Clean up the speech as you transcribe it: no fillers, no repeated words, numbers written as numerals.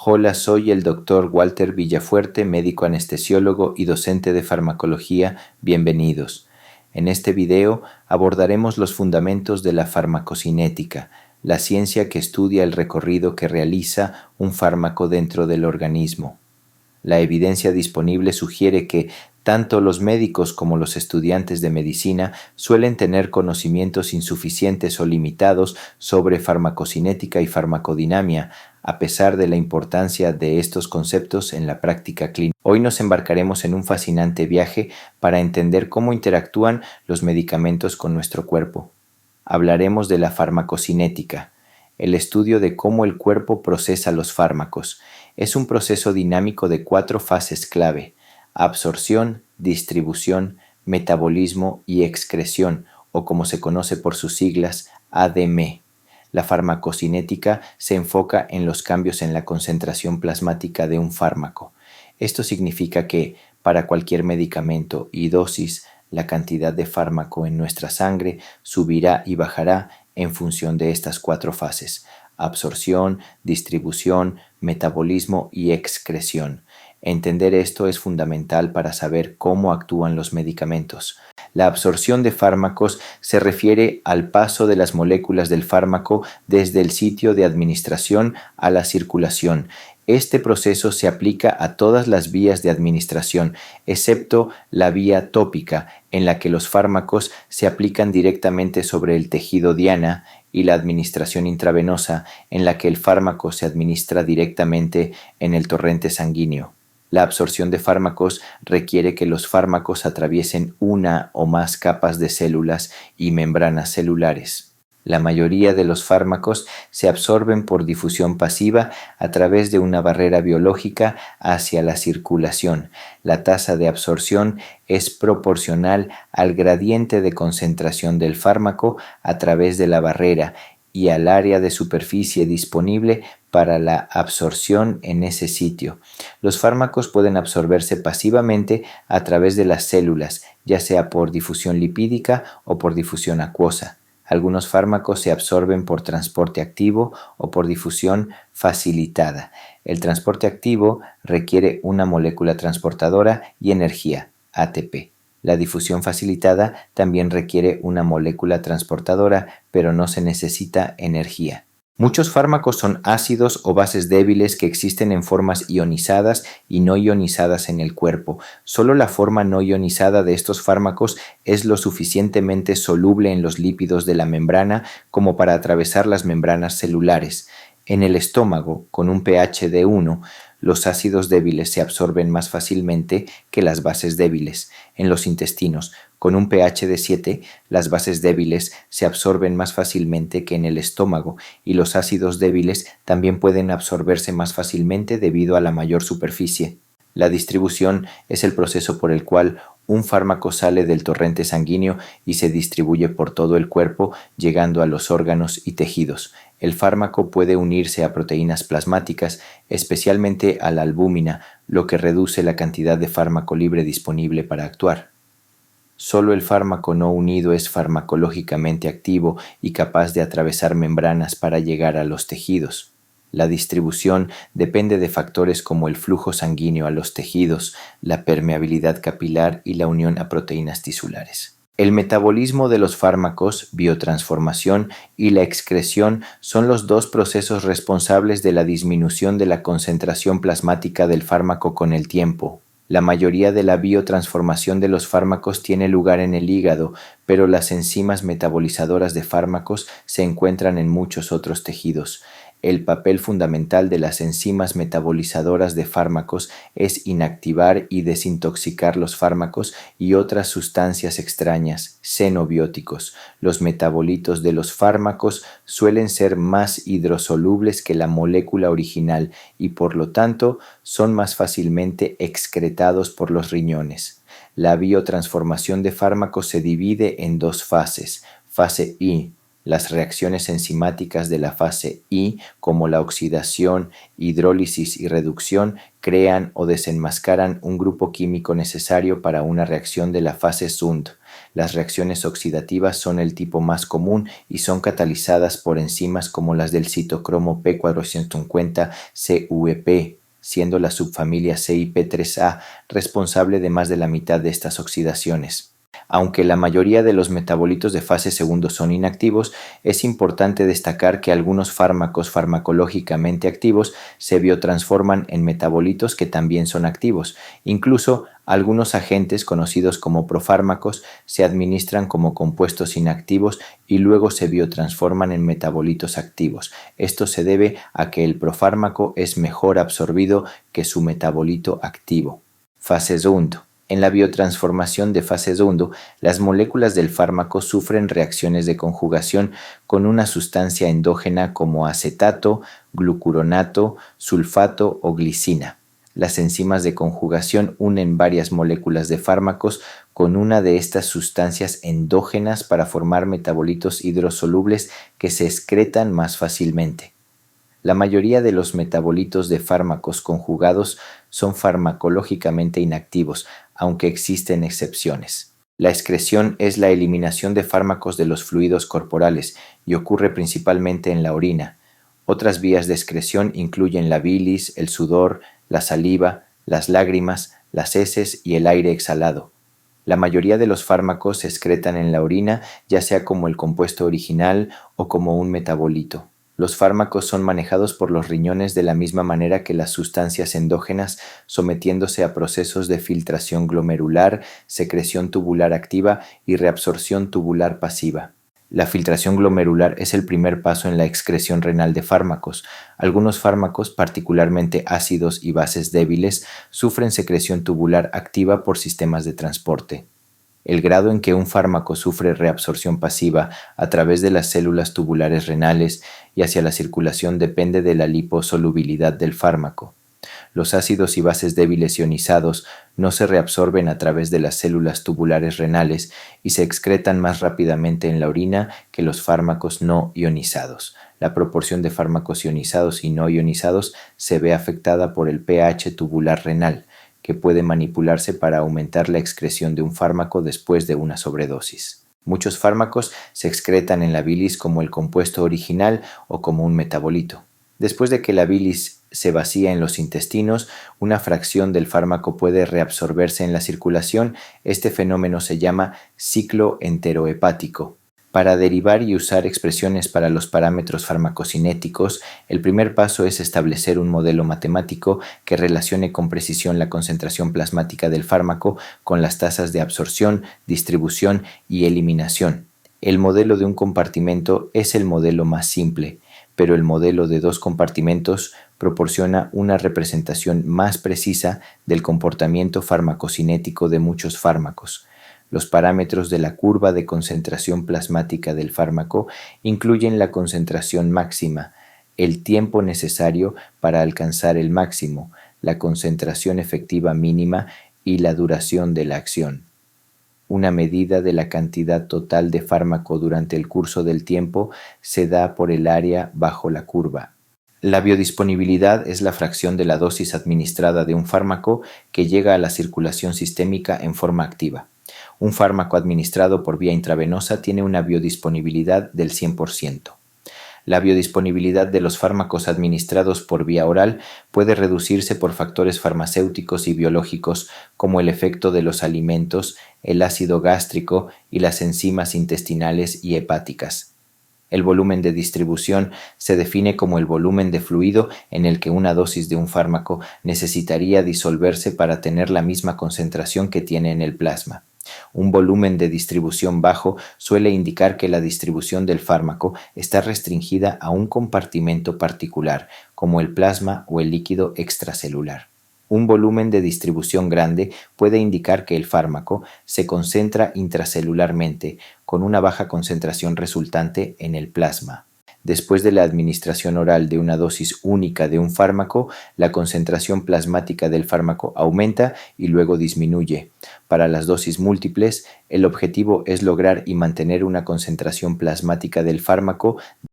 Hola, soy el Dr. Walter Villafuerte, médico anestesiólogo y docente de farmacología. Bienvenidos. En este video abordaremos los fundamentos de la farmacocinética, la ciencia que estudia el recorrido que realiza un fármaco dentro del organismo. La evidencia disponible sugiere que tanto los médicos como los estudiantes de medicina suelen tener conocimientos insuficientes o limitados sobre farmacocinética y farmacodinamia, a pesar de la importancia de estos conceptos en la práctica clínica. Hoy nos embarcaremos en un fascinante viaje para entender cómo interactúan los medicamentos con nuestro cuerpo. Hablaremos de la farmacocinética, el estudio de cómo el cuerpo procesa los fármacos. Es un proceso dinámico de 4 fases clave: absorción, distribución, metabolismo y excreción, o como se conoce por sus siglas, ADM. La farmacocinética se enfoca en los cambios en la concentración plasmática de un fármaco. Esto significa que, para cualquier medicamento y dosis, la cantidad de fármaco en nuestra sangre subirá y bajará en función de estas 4 fases: absorción, distribución, metabolismo y excreción. Entender esto es fundamental para saber cómo actúan los medicamentos. La absorción de fármacos se refiere al paso de las moléculas del fármaco desde el sitio de administración a la circulación. Este proceso se aplica a todas las vías de administración, excepto la vía tópica, en la que los fármacos se aplican directamente sobre el tejido diana, y la administración intravenosa, en la que el fármaco se administra directamente en el torrente sanguíneo. La absorción de fármacos requiere que los fármacos atraviesen una o más capas de células y membranas celulares. La mayoría de los fármacos se absorben por difusión pasiva a través de una barrera biológica hacia la circulación. La tasa de absorción es proporcional al gradiente de concentración del fármaco a través de la barrera y al área de superficie disponible para la absorción en ese sitio. Los fármacos pueden absorberse pasivamente a través de las células, ya sea por difusión lipídica o por difusión acuosa. Algunos fármacos se absorben por transporte activo o por difusión facilitada. El transporte activo requiere una molécula transportadora y energía, ATP. La difusión facilitada también requiere una molécula transportadora, pero no se necesita energía. Muchos fármacos son ácidos o bases débiles que existen en formas ionizadas y no ionizadas en el cuerpo. Solo la forma no ionizada de estos fármacos es lo suficientemente soluble en los lípidos de la membrana como para atravesar las membranas celulares. En el estómago, con un pH de 1, los ácidos débiles se absorben más fácilmente que las bases débiles. En los intestinos, con un pH de 7, las bases débiles se absorben más fácilmente que en el estómago, y los ácidos débiles también pueden absorberse más fácilmente debido a la mayor superficie. La distribución es el proceso por el cual un fármaco sale del torrente sanguíneo y se distribuye por todo el cuerpo, llegando a los órganos y tejidos. El fármaco puede unirse a proteínas plasmáticas, especialmente a la albúmina, lo que reduce la cantidad de fármaco libre disponible para actuar. Solo el fármaco no unido es farmacológicamente activo y capaz de atravesar membranas para llegar a los tejidos. La distribución depende de factores como el flujo sanguíneo a los tejidos, la permeabilidad capilar y la unión a proteínas tisulares. El metabolismo de los fármacos, biotransformación y la excreción son los 2 procesos responsables de la disminución de la concentración plasmática del fármaco con el tiempo. La mayoría de la biotransformación de los fármacos tiene lugar en el hígado, pero las enzimas metabolizadoras de fármacos se encuentran en muchos otros tejidos. El papel fundamental de las enzimas metabolizadoras de fármacos es inactivar y desintoxicar los fármacos y otras sustancias extrañas, xenobióticos. Los metabolitos de los fármacos suelen ser más hidrosolubles que la molécula original y por lo tanto son más fácilmente excretados por los riñones. La biotransformación de fármacos se divide en 2 fases. Fase I, Las reacciones enzimáticas de la fase I, como la oxidación, hidrólisis y reducción, crean o desenmascaran un grupo químico necesario para una reacción de la fase Sund. Las reacciones oxidativas son el tipo más común y son catalizadas por enzimas como las del citocromo P450-CuEP, siendo la subfamilia CYP3A responsable de más de la mitad de estas oxidaciones. Aunque la mayoría de los metabolitos de fase segundo son inactivos, es importante destacar que algunos fármacos farmacológicamente activos se biotransforman en metabolitos que también son activos. Incluso algunos agentes conocidos como profármacos se administran como compuestos inactivos y luego se biotransforman en metabolitos activos. Esto se debe a que el profármaco es mejor absorbido que su metabolito activo. Fase segundo. En la biotransformación de fase segundo, las moléculas del fármaco sufren reacciones de conjugación con una sustancia endógena como acetato, glucuronato, sulfato o glicina. Las enzimas de conjugación unen varias moléculas de fármacos con una de estas sustancias endógenas para formar metabolitos hidrosolubles que se excretan más fácilmente. La mayoría de los metabolitos de fármacos conjugados son farmacológicamente inactivos, aunque existen excepciones. La excreción es la eliminación de fármacos de los fluidos corporales y ocurre principalmente en la orina. Otras vías de excreción incluyen la bilis, el sudor, la saliva, las lágrimas, las heces y el aire exhalado. La mayoría de los fármacos se excretan en la orina, ya sea como el compuesto original o como un metabolito. Los fármacos son manejados por los riñones de la misma manera que las sustancias endógenas, sometiéndose a procesos de filtración glomerular, secreción tubular activa y reabsorción tubular pasiva. La filtración glomerular es el primer paso en la excreción renal de fármacos. Algunos fármacos, particularmente ácidos y bases débiles, sufren secreción tubular activa por sistemas de transporte. El grado en que un fármaco sufre reabsorción pasiva a través de las células tubulares renales y hacia la circulación depende de la liposolubilidad del fármaco. Los ácidos y bases débiles ionizados no se reabsorben a través de las células tubulares renales y se excretan más rápidamente en la orina que los fármacos no ionizados. La proporción de fármacos ionizados y no ionizados se ve afectada por el pH tubular renal, que puede manipularse para aumentar la excreción de un fármaco después de una sobredosis. Muchos fármacos se excretan en la bilis como el compuesto original o como un metabolito. Después de que la bilis se vacía en los intestinos, una fracción del fármaco puede reabsorberse en la circulación. Este fenómeno se llama ciclo enterohepático. Para derivar y usar expresiones para los parámetros farmacocinéticos, el primer paso es establecer un modelo matemático que relacione con precisión la concentración plasmática del fármaco con las tasas de absorción, distribución y eliminación. El modelo de un compartimento es el modelo más simple, pero el modelo de dos compartimentos proporciona una representación más precisa del comportamiento farmacocinético de muchos fármacos. Los parámetros de la curva de concentración plasmática del fármaco incluyen la concentración máxima, el tiempo necesario para alcanzar el máximo, la concentración efectiva mínima y la duración de la acción. Una medida de la cantidad total de fármaco durante el curso del tiempo se da por el área bajo la curva. La biodisponibilidad es la fracción de la dosis administrada de un fármaco que llega a la circulación sistémica en forma activa. Un fármaco administrado por vía intravenosa tiene una biodisponibilidad del 100%. La biodisponibilidad de los fármacos administrados por vía oral puede reducirse por factores farmacéuticos y biológicos como el efecto de los alimentos, el ácido gástrico y las enzimas intestinales y hepáticas. El volumen de distribución se define como el volumen de fluido en el que una dosis de un fármaco necesitaría disolverse para tener la misma concentración que tiene en el plasma. Un volumen de distribución bajo suele indicar que la distribución del fármaco está restringida a un compartimento particular, como el plasma o el líquido extracelular. Un volumen de distribución grande puede indicar que el fármaco se concentra intracelularmente, con una baja concentración resultante en el plasma. Después de la administración oral de una dosis única de un fármaco, la concentración plasmática del fármaco aumenta y luego disminuye. Para las dosis múltiples, el objetivo es lograr y mantener una concentración plasmática del fármaco